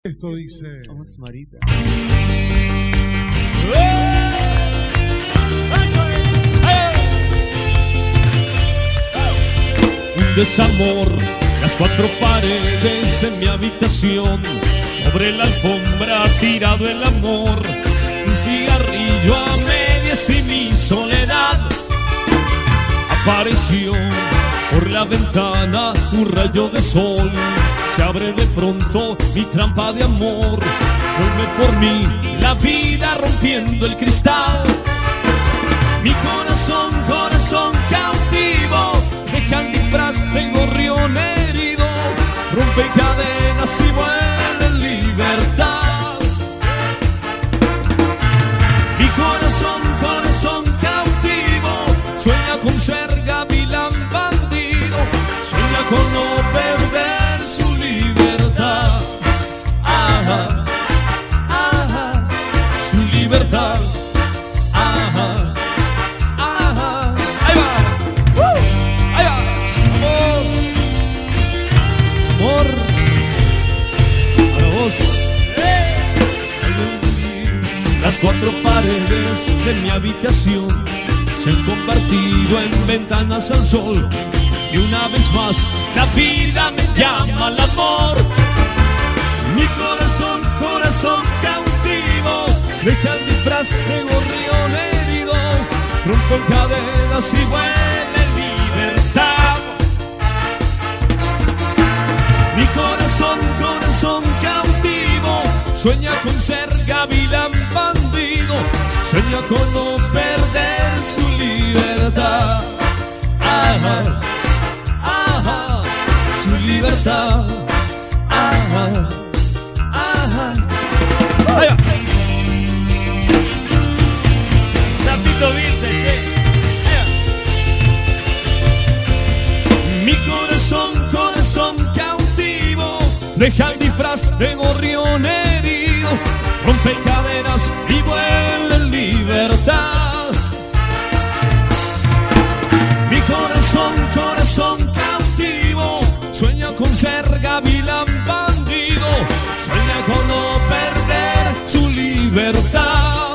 Esto dice... Vamos, Marita. Un desamor, las cuatro paredes de mi habitación, sobre la alfombra tirado el amor, un cigarrillo a medias y mi soledad. Apareció por la ventana un rayo de sol, se abre de pronto mi trampa de amor, vuelve por mí la vida rompiendo el cristal. Mi corazón, corazón cautivo, deja el disfraz de gorrión herido, rompe cadenas y vuela en libertad. Mi corazón, corazón cautivo, sueña con ser gavilán bandido, sueña con no perder su libertad. Ajá, ajá, su libertad. Ajá, ajá, ahí va, ahí va, vamos, amor, para vos. Las cuatro paredes de mi habitación se han convertido en ventanas al sol, y una vez más la vida me llama al amor. Mi corazón, corazón cautivo, deja el disfraz de gorrión herido, rompe cadenas y vuela en libertad. Mi corazón, corazón cautivo, sueña con ser gavilán bandido, sueña con no perder su libertad. Ajá, ajá, su libertad. Ajá, ajá. Allá. Ratito viste, che. Mi corazón, corazón cautivo, deja el disfraz de gorrión herido, rompe cadenas y vuela en libertad. Mi corazón, corazón cautivo, sueña con ser gavilán bandido, sueña con no perder su libertad.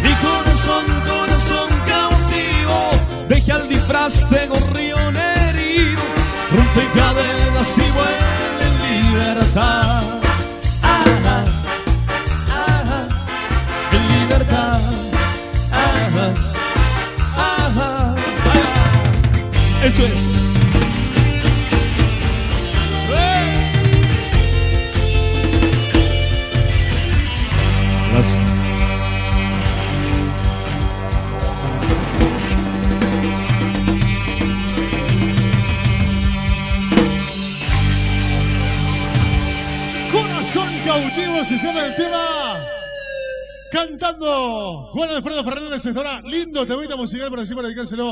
Mi corazón, corazón cautivo, deja el disfraz de gorrión herido, rompe cadenas y vuela en libertad. Ajá, ajá, en libertad. Ajá, ajá, ajá. Eso es. Gracias. Corazón cautivo se llama el tema. Cantando Juan Alfredo Fernández Estorá. Lindo temita musical para decir, para dedicárselo